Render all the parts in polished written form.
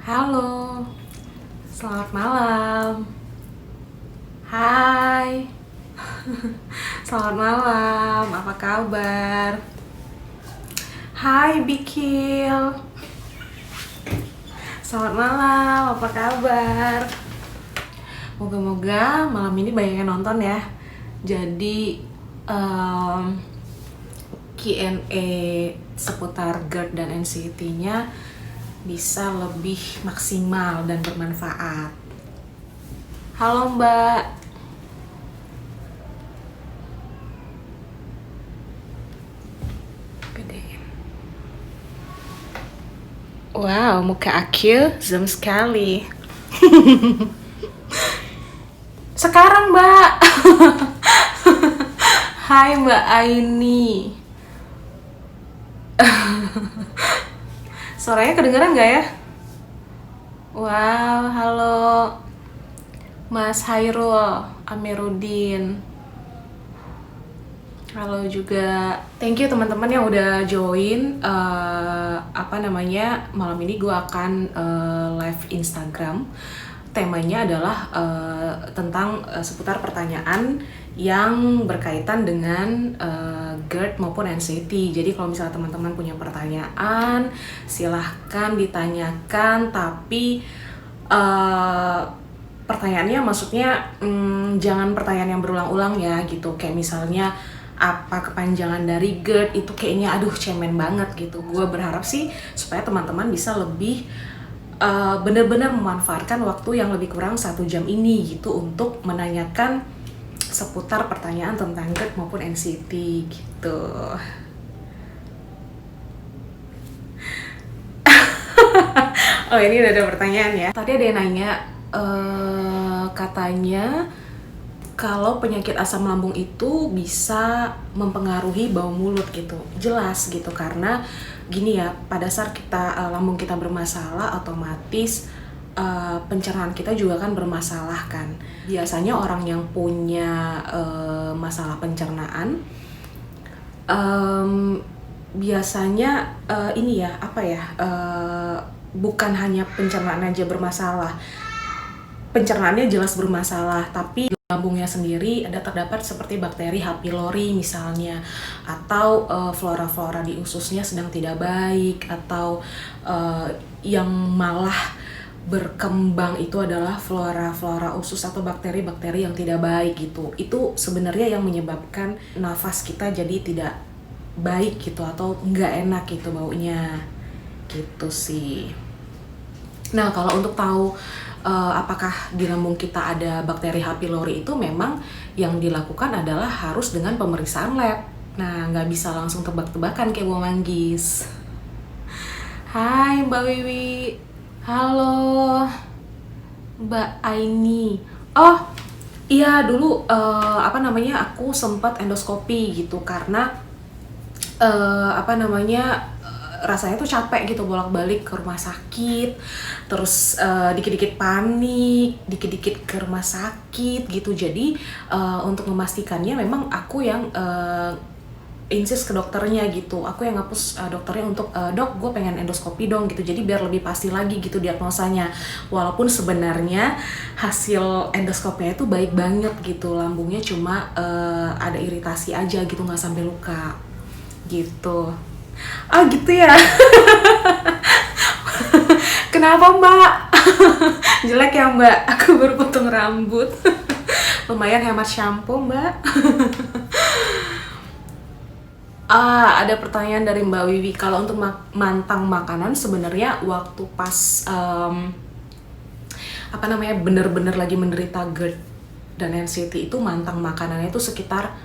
Halo, selamat malam. Hai, selamat malam. Apa kabar? Hai, Bikil. Selamat malam. Apa kabar? Moga-moga malam ini banyak yang nonton ya. Jadi Q&A seputar GERD dan NCT-nya bisa lebih maksimal dan bermanfaat. Halo Mbak. Gedein. Wow, muka Akil zoom sekali. Sekarang Mbak. Hai Mbak Aini. Suaranya kedengeran nggak ya? Wow, halo Mas Hairul Amiruddin. Halo juga. Thank you teman-teman yang udah join. Malam ini gue akan live Instagram. Temanya adalah tentang seputar pertanyaan yang berkaitan dengan GERD maupun NCT. Jadi kalau misalnya teman-teman punya pertanyaan, silahkan ditanyakan. Tapi pertanyaannya maksudnya jangan pertanyaan yang berulang-ulang ya gitu. Kayak misalnya apa kepanjangan dari GERD itu kayaknya aduh cemen banget gitu. Gue berharap sih supaya teman-teman bisa lebih benar-benar memanfaatkan waktu yang lebih kurang 1 jam ini gitu untuk menanyakan seputar pertanyaan tentang GERD maupun NCT gitu. Oh ini udah ada pertanyaan ya. Tadi ada yang nanya katanya kalau penyakit asam lambung itu bisa mempengaruhi bau mulut gitu. Jelas gitu karena gini ya, pada saat lambung kita bermasalah otomatis pencernaan kita juga kan bermasalah kan. Biasanya orang yang punya masalah pencernaan biasanya bukan hanya pencernaan aja bermasalah. Pencernaannya jelas bermasalah, tapi lambungnya sendiri terdapat seperti bakteri H. pylori misalnya, atau flora-flora di ususnya sedang tidak baik, atau yang malah berkembang itu adalah flora-flora usus atau bakteri-bakteri yang tidak baik gitu. Itu sebenarnya yang menyebabkan nafas kita jadi tidak baik gitu atau nggak enak gitu baunya gitu sih. Nah kalau untuk tahu apakah di lambung kita ada bakteri H. pylori itu memang yang dilakukan adalah harus dengan pemeriksaan lab. Nah nggak bisa langsung tebak-tebakan kayak buah manggis. Hai Mbak Wiwi. Halo Mbak Aini. Oh iya dulu aku sempat endoskopi gitu karena rasanya tuh capek gitu bolak-balik ke rumah sakit, terus dikit-dikit panik, dikit-dikit ke rumah sakit gitu. Jadi untuk memastikannya memang aku yang insist ke dokternya gitu, aku yang ngapus dokternya untuk dok gue pengen endoskopi dong gitu, jadi biar lebih pasti lagi gitu diagnosanya. Walaupun sebenarnya hasil endoskopinya itu baik banget gitu, lambungnya cuma ada iritasi aja gitu, nggak sampai luka gitu. Ah gitu ya. Kenapa Mbak? Jelek ya Mbak? Aku baru potong rambut. Lumayan hemat shampoo Mbak. Ada pertanyaan dari Mbak Wiwi. Kalau untuk mantang makanan sebenarnya waktu pas bener-bener lagi menderita GERD dan NCT itu mantang makanannya itu sekitar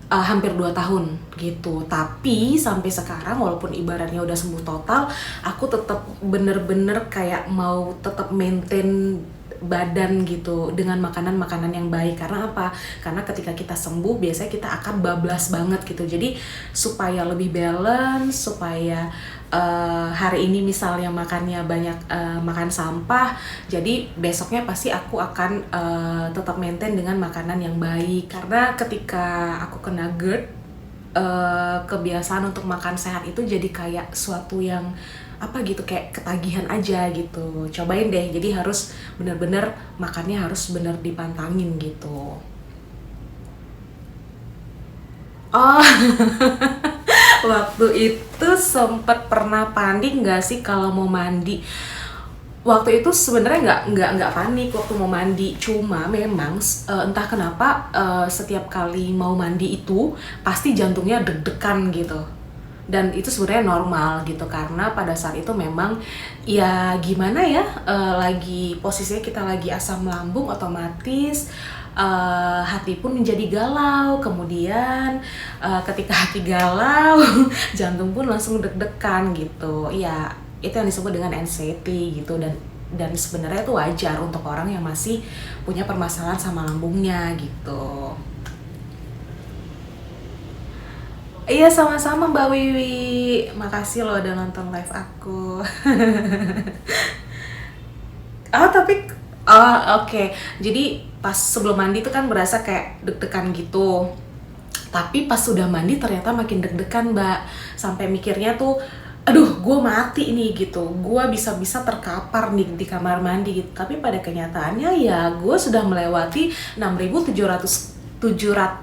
hampir 2 tahun gitu. Tapi sampai sekarang walaupun ibaratnya udah sembuh total, aku tetap bener-bener kayak mau tetap maintain badan gitu dengan makanan-makanan yang baik. Karena apa? Karena ketika kita sembuh biasanya kita akan bablas banget gitu. Jadi supaya lebih balance, supaya hari ini misalnya makannya banyak makan sampah, jadi besoknya pasti aku akan tetap maintain dengan makanan yang baik. Karena ketika aku kena GERD, kebiasaan untuk makan sehat itu jadi kayak suatu yang apa gitu, kayak ketagihan aja gitu. Cobain deh, jadi harus bener-bener makannya harus bener dipantangin gitu. Oh, waktu itu sempet pernah panik nggak sih kalau mau mandi? Waktu itu sebenarnya nggak panik waktu mau mandi, cuma memang entah kenapa setiap kali mau mandi itu pasti jantungnya deg-degan gitu. Dan itu sebenarnya normal gitu, karena pada saat itu memang ya gimana ya, lagi posisinya kita lagi asam lambung, otomatis hati pun menjadi galau. Kemudian ketika hati galau jantung pun langsung deg-degan gitu ya. Itu yang disebut dengan anxiety gitu. Dan sebenarnya itu wajar untuk orang yang masih punya permasalahan sama lambungnya gitu. Iya, sama-sama Mbak Wiwi. Makasih loh udah nonton live aku. Oh, tapi oh, oke. Jadi pas sebelum mandi tuh kan berasa kayak deg-degan gitu. Tapi pas sudah mandi ternyata makin deg-degan, Mbak. Sampai mikirnya tuh, aduh, gue mati nih gitu. Gue bisa-bisa terkapar nih di kamar mandi gitu. Tapi pada kenyataannya ya gue sudah melewati 6.743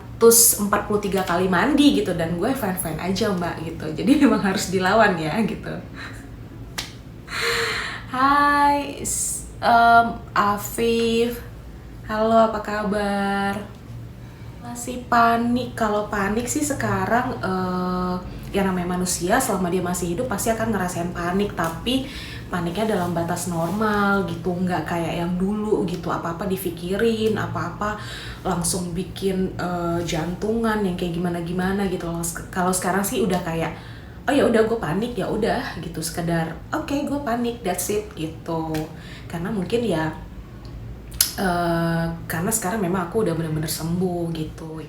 kali mandi gitu, dan gue fine-fine aja, Mbak gitu. Jadi memang harus dilawan ya gitu. Hai, Afif. Halo, apa kabar? Masih panik. Kalau panik sih sekarang ya namanya manusia, selama dia masih hidup pasti akan ngerasain panik, tapi paniknya dalam batas normal gitu, nggak kayak yang dulu gitu, apa-apa difikirin, apa-apa langsung bikin jantungan yang kayak gimana-gimana gitu. Kalau sekarang sih udah kayak, oh ya udah, gue panik ya udah gitu, sekedar oke, gue panik, that's it gitu. Karena mungkin ya karena sekarang memang aku udah bener-bener sembuh gitu.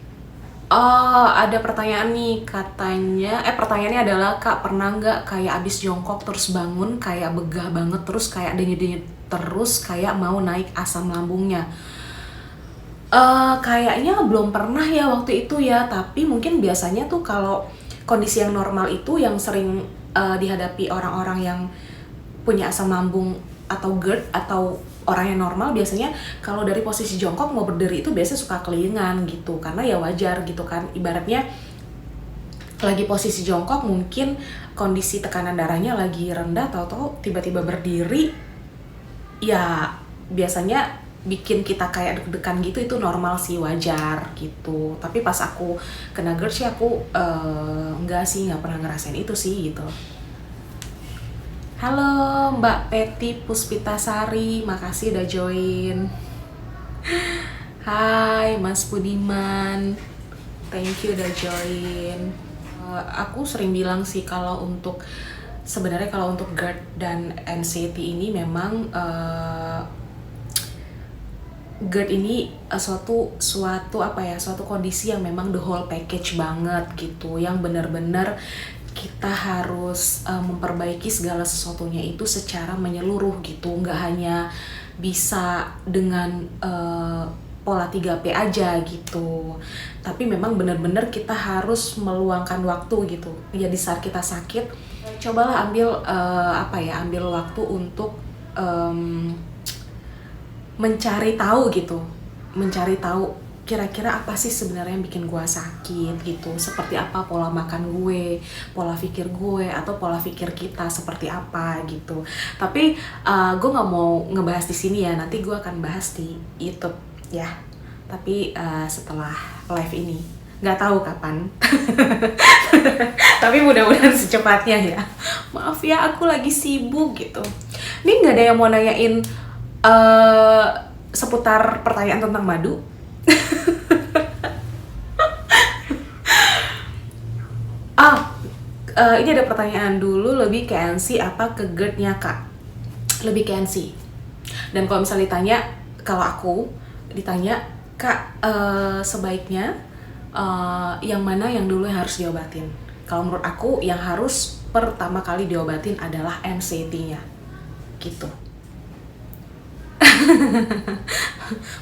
Oh, ada pertanyaan nih, katanya, pertanyaannya adalah, Kak, pernah nggak kayak abis jongkok terus bangun kayak begah banget, terus kayak denyut-denyut terus, kayak mau naik asam lambungnya? Kayaknya belum pernah ya waktu itu ya, tapi mungkin biasanya tuh kalau kondisi yang normal itu yang sering dihadapi orang-orang yang punya asam lambung atau GERD atau orang yang normal, biasanya kalau dari posisi jongkok mau berdiri itu biasanya suka kelingan gitu, karena ya wajar gitu kan, ibaratnya lagi posisi jongkok mungkin kondisi tekanan darahnya lagi rendah, tahu-tahu tiba-tiba berdiri ya biasanya bikin kita kayak deg-degan gitu. Itu normal sih, wajar gitu. Tapi pas aku kena GERD sih aku nggak pernah ngerasain itu sih gitu. Halo Mbak Peti Puspitasari, makasih udah join. Hai Mas Budiman, thank you udah join. Aku sering bilang sih kalau untuk sebenarnya kalau untuk GERD dan anxiety ini memang GERD ini suatu kondisi yang memang the whole package banget gitu, yang benar-benar kita harus memperbaiki segala sesuatunya itu secara menyeluruh gitu, nggak hanya bisa dengan pola 3P aja gitu, tapi memang benar-benar kita harus meluangkan waktu gitu ya. Di saat kita sakit, cobalah ambil waktu untuk mencari tahu kira-kira apa sih sebenarnya yang bikin gue sakit gitu, seperti apa pola makan gue, pola pikir gue, atau pola pikir kita seperti apa gitu. Tapi gue nggak mau ngebahas di sini ya, nanti gue akan bahas di YouTube ya, tapi setelah live ini, nggak tahu kapan. Tapi mudah-mudahan secepatnya ya. Maaf ya, aku lagi sibuk gitu. Ini nggak ada yang mau nanyain seputar pertanyaan tentang madu? Ini ada pertanyaan dulu, lebih ke NC apa ke GERD-nya, Kak? Lebih ke NC. Dan kalau misalnya ditanya, kalau aku ditanya, Kak, sebaiknya yang mana yang dulu yang harus diobatin? Kalau menurut aku yang harus pertama kali diobatin adalah anxiety-nya gitu.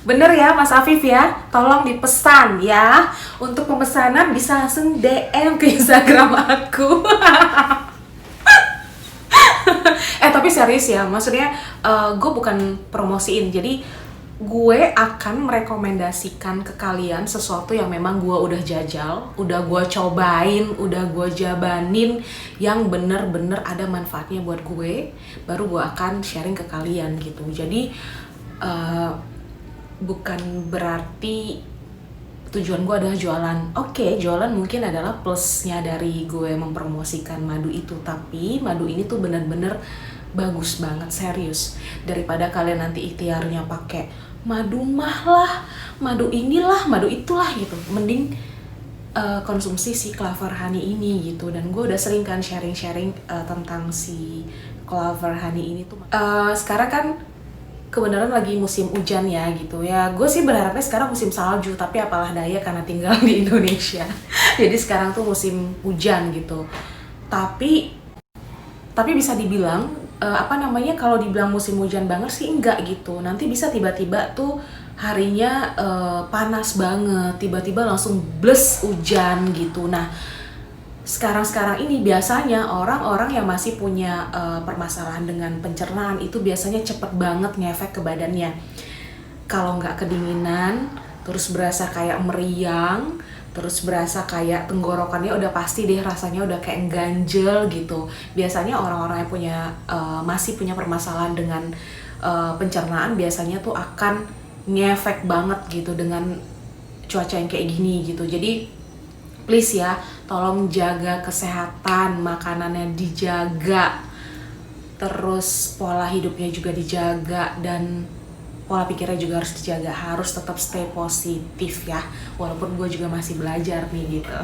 Bener ya Mas Afif ya, tolong dipesan ya. Untuk pemesanan bisa langsung DM ke Instagram aku. serius ya, maksudnya gue bukan promosiin, jadi gue akan merekomendasikan ke kalian sesuatu yang memang gue udah jajal, udah gue cobain, udah gue jabanin, yang bener-bener ada manfaatnya buat gue, baru gue akan sharing ke kalian gitu. Jadi bukan berarti tujuan gue adalah jualan. Oke, jualan mungkin adalah plusnya dari gue mempromosikan madu itu, tapi madu ini tuh bener-bener bagus banget, serius. Daripada kalian nanti ikhtiarnya pakai madu mah lah, madu inilah, madu itulah gitu, mending konsumsi si Clover Honey ini gitu. Dan gue udah sering kan sharing-sharing tentang si Clover Honey ini tuh. Sekarang kan kebenaran lagi musim hujan ya gitu ya. Gue sih berharapnya sekarang musim salju, tapi apalah daya karena tinggal di Indonesia. Jadi sekarang tuh musim hujan gitu. Tapi bisa dibilang kalau dibilang musim hujan banget sih enggak gitu. Nanti bisa tiba-tiba tuh harinya panas banget, tiba-tiba langsung bles hujan gitu. Nah, sekarang ini biasanya orang-orang yang masih punya permasalahan dengan pencernaan itu biasanya cepet banget ngefek ke badannya. Kalau nggak kedinginan, terus berasa kayak meriang, terus berasa kayak tenggorokannya udah pasti deh rasanya udah kayak ganjel gitu. Biasanya orang-orang yang masih punya permasalahan dengan pencernaan biasanya tuh akan ngefek banget gitu dengan cuaca yang kayak gini gitu. Jadi please ya, tolong jaga kesehatan, makanannya dijaga, terus pola hidupnya juga dijaga, dan pola pikirnya juga harus dijaga, harus tetap stay positif ya, walaupun gue juga masih belajar nih gitu.